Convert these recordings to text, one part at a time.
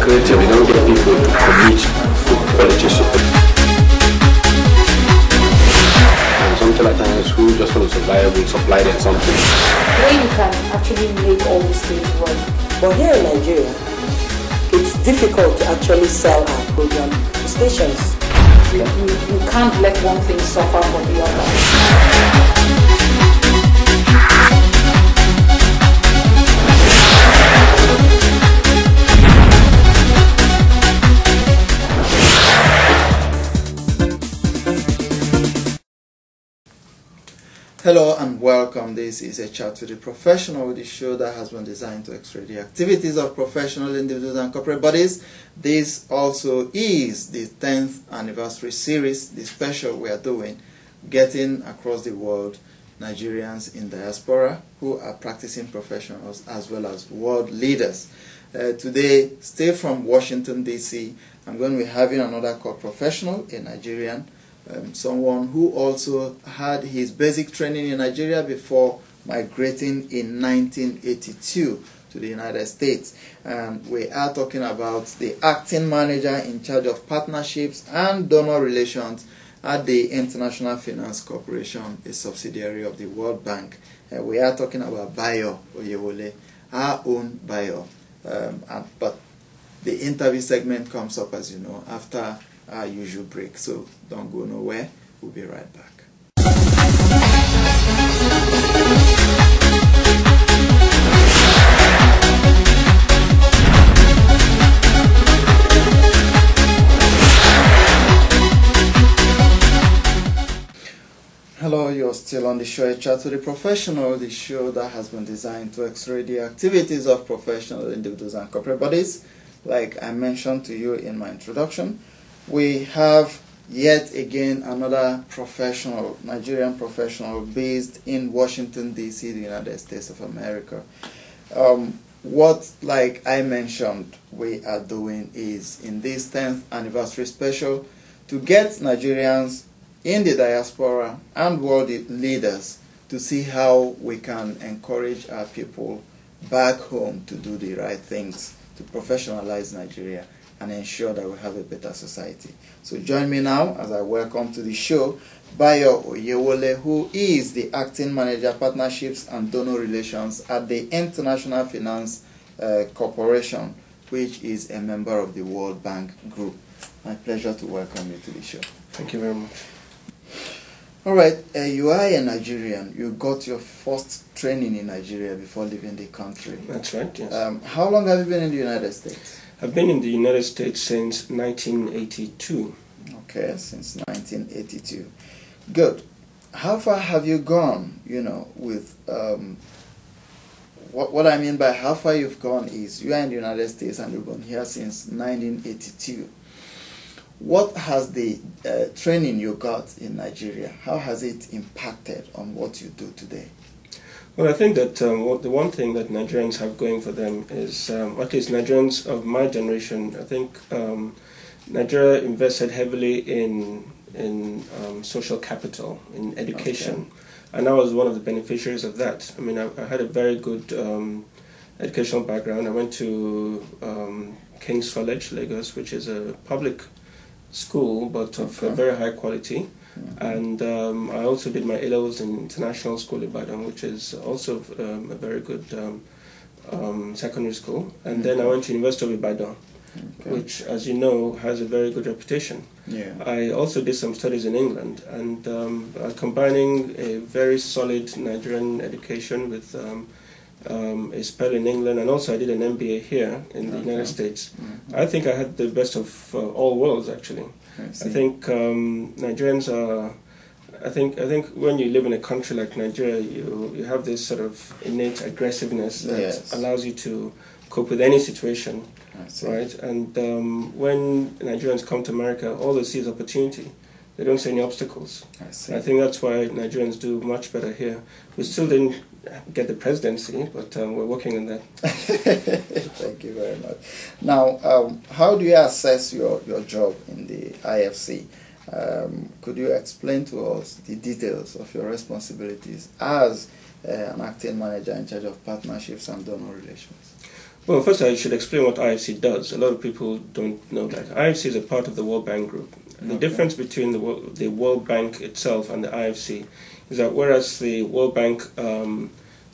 creative, you don't get people to commit to quality support. And something like times who just want to survive, we supply them something. Where you can actually make all these things work. But here in Nigeria, it's difficult to actually sell our program to stations. You can't let one thing suffer from the other. Hello and welcome. This is a chat with the professional, the show that has been designed to x-ray the activities of professional individuals and corporate bodies. This also is the 10th anniversary series, the special we are doing, getting across the world Nigerians in diaspora who are practicing professionals as well as world leaders. Today, stay from Washington, D.C. I'm going to be having another called professional, a Nigerian, someone who also had his basic training in Nigeria before migrating in 1982 to the United States. And we are talking about the acting manager in charge of partnerships and donor relations at the International Finance Corporation, a subsidiary of the World Bank. We are talking about Bayo Oyewole, our own Bayo. But the interview segment comes up, as you know, after our usual break, so don't go nowhere. We'll be right back. Hello, you're still on the show, A Chat with the Professional, the show that has been designed to x-ray the activities of professional individuals and corporate bodies. Like I mentioned to you in my introduction, we have yet again another professional, Nigerian professional based in Washington, D.C., the United States of America. What, like I mentioned, we are doing is in this 10th anniversary special to get Nigerians in the diaspora and world leaders to see how we can encourage our people back home to do the right things, to professionalize Nigeria and ensure that we have a better society. So join me now as I welcome to the show Bayo Oyewole, who is the Acting Manager Partnerships and Donor Relations at the International Finance Corporation, which is a member of the World Bank Group. My pleasure to welcome you to the show. Thank you very much. All right, you are a Nigerian. You got your first training in Nigeria before leaving the country. That's right, yes. How long have you been in the United States? I've been in the United States since 1982. Okay, since 1982. Good. How far have you gone, you know, with, what I mean by how far you've gone is you are in the United States and you've been here since 1982. What has the training you got in Nigeria, how has it impacted on what you do today? Well, I think that the one thing that Nigerians have going for them is, at least Nigerians of my generation, I think Nigeria invested heavily in social capital, in education. Okay. And I was one of the beneficiaries of that. I mean, I had a very good educational background. I went to King's College, Lagos, which is a public school, but of very high quality. And I also did my A-levels in International School in Ibadan, which is also a very good secondary school. And then I went to University of Ibadan, which, as you know, has a very good reputation. Yeah. I also did some studies in England, and combining a very solid Nigerian education with a spell in England, and also I did an MBA here in the United States. I think I had the best of all worlds, actually. I think Nigerians are. I think when you live in a country like Nigeria, you have this sort of innate aggressiveness that allows you to cope with any situation, right? And when Nigerians come to America, all they see is opportunity. They don't see any obstacles. I think that's why Nigerians do much better here. We still didn't get the presidency, but we're working on that. Thank you very much. Now, how do you assess your job in the IFC? Could you explain to us the details of your responsibilities as an acting manager in charge of partnerships and donor relations? Well, first I should explain what IFC does. A lot of people don't know that. IFC is a part of the World Bank Group. The difference between the World Bank itself and the IFC is that whereas the World Bank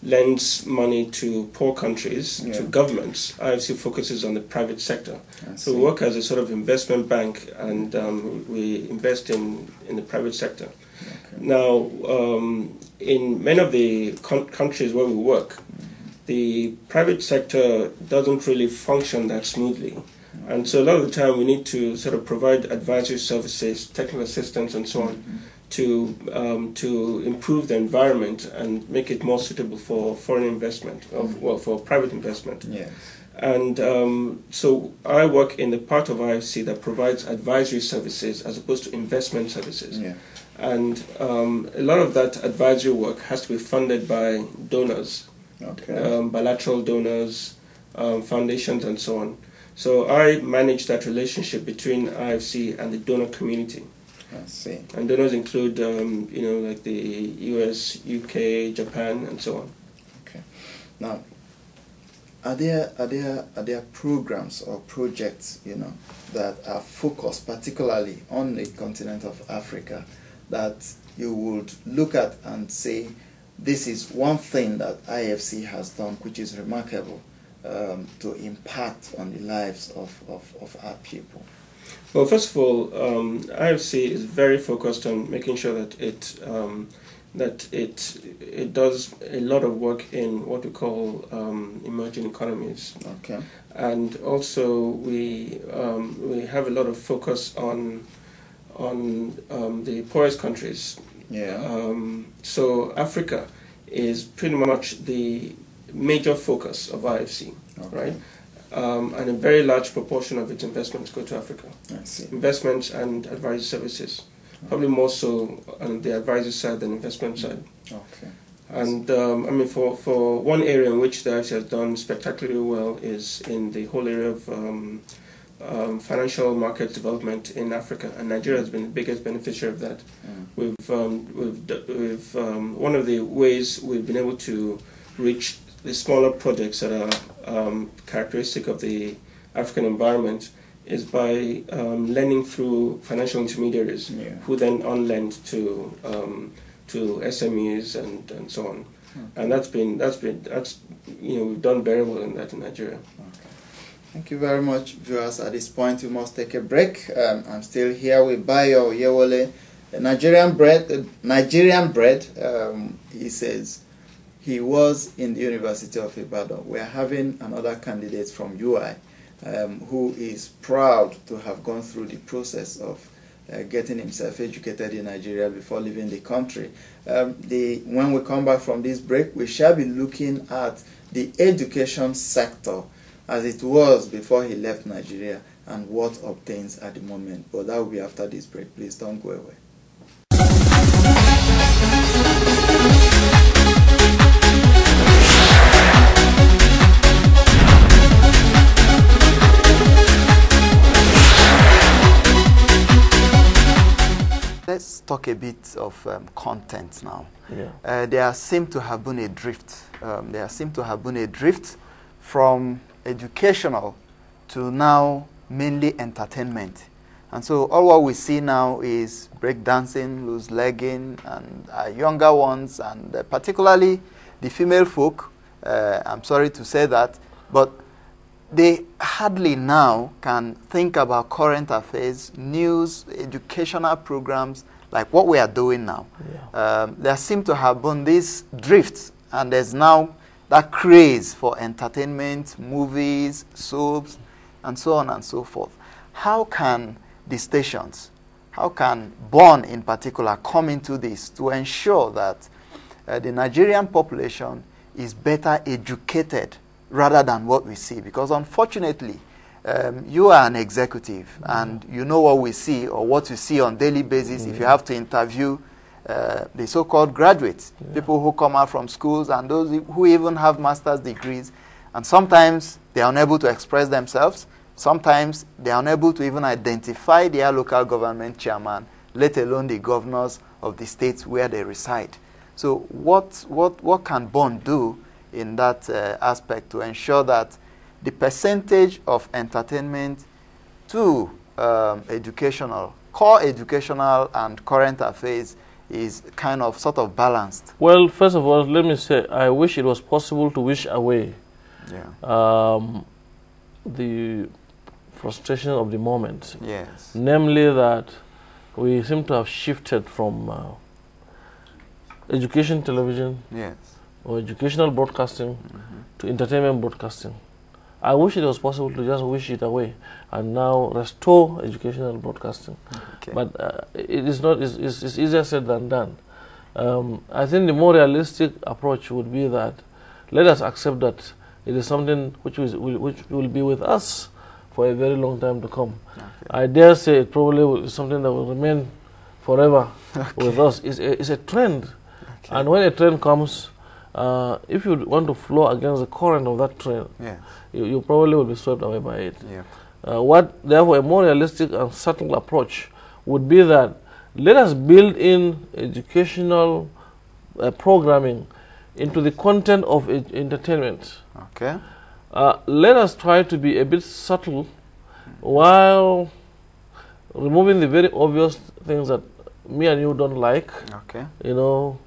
lends money to poor countries, to governments, IFC focuses on the private sector. So we work as a sort of investment bank, and we invest in the private sector. Now, in many of the countries where we work, the private sector doesn't really function that smoothly. And so a lot of the time we need to sort of provide advisory services, technical assistance and so on, to improve the environment and make it more suitable for foreign investment, well, for private investment. And so I work in the part of IFC that provides advisory services as opposed to investment services. And a lot of that advisory work has to be funded by donors, bilateral donors, foundations and so on. So I manage that relationship between IFC and the donor community. I see. And donors include, you know, like the US, UK, Japan, and so on. Okay. Now, are there programs or projects, you know, that are focused particularly on the continent of Africa that you would look at and say, this is one thing that IFC has done which is remarkable to impact on the lives of our people? Well, first of all, IFC is very focused on making sure that it does a lot of work in what we call emerging economies. And also we have a lot of focus on the poorest countries. So Africa is pretty much the major focus of IFC, right? And a very large proportion of its investments go to Africa. I see. Investments and advisory services, probably more so on the advisory side than investment side. And I mean, for one area in which the IFC has done spectacularly well is in the whole area of financial market development in Africa, and Nigeria has been the biggest beneficiary of that. One of the ways we've been able to reach the smaller projects that are characteristic of the African environment is by lending through financial intermediaries who then on-lend to SMEs and so on. And that's you know, we've done very well in that in Nigeria. Thank you very much, viewers. At this point, we must take a break. I'm still here with Bayo Oyewole, a Nigerian bred. He says he was in the University of Ibadan. We are having another candidate from UI who is proud to have gone through the process of getting himself educated in Nigeria before leaving the country. When we come back from this break, we shall be looking at the education sector as it was before he left Nigeria and what obtains at the moment. But that will be after this break. Please don't go away. Let's talk a bit of content now. There seems to have been a drift. There seems to have been a drift from educational to now mainly entertainment. And so all what we see now is breakdancing, loose legging, and younger ones, and particularly the female folk. I'm sorry to say that, but they hardly now can think about current affairs, news, educational programs like what we are doing now. There seem to have been this drift, and there's now that craze for entertainment, movies, soaps, and so on and so forth. How can the stations, how can Born in particular come into this to ensure that the Nigerian population is better educated rather than what we see? Because unfortunately, you are an executive and you know what we see or what you see on daily basis if you have to interview the so-called graduates, people who come out from schools and those who even have master's degrees, and sometimes they are unable to express themselves, sometimes they are unable to even identify their local government chairman, let alone the governors of the states where they reside. So what can Born do in that aspect to ensure that the percentage of entertainment to educational, core educational and current affairs is kind of sort of balanced? Well, first of all, let me say I wish it was possible to wish away the frustration of the moment. Yes. Namely that we seem to have shifted from education television or educational broadcasting to entertainment broadcasting. I wish it was possible to just wish it away and now restore educational broadcasting. Okay. But it is not. It's easier said than done. I think the more realistic approach would be that let us accept that it is something which will be with us for a very long time to come. Okay. I dare say it probably is something that will remain forever with us. It's a trend. Okay. And when a trend comes, if you want to flow against the current of that trend, you probably will be swept away by it. Therefore, a more realistic and subtle approach would be that let us build in educational programming into the content of entertainment. Okay. Let us try to be a bit subtle while removing the very obvious things that me and you don't like. Okay. You know,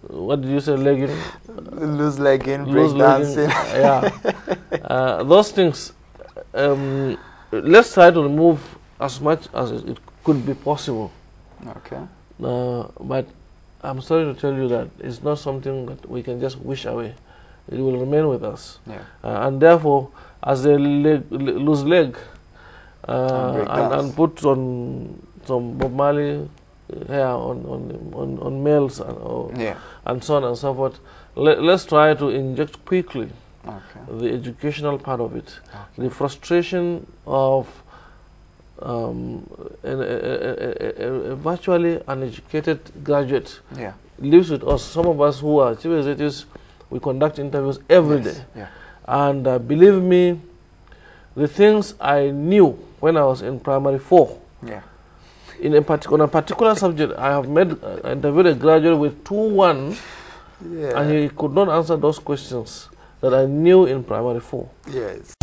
what did you say, legging? Loose legging, break dancing. Those things, let's try to remove as much as it could be possible. Okay. But I'm sorry to tell you that it's not something that we can just wish away. It will remain with us. And therefore, as a loose leg, and put on some Bob Marley hair on males and so on and so forth, let's try to inject quickly the educational part of it. The frustration of a virtually uneducated graduate lives with us. Some of us who are chief executives, we conduct interviews every day. And believe me, the things I knew when I was in primary 4, on a particular subject, I have interviewed a graduate with 2-1, and he could not answer those questions that I knew in primary 4. Yes.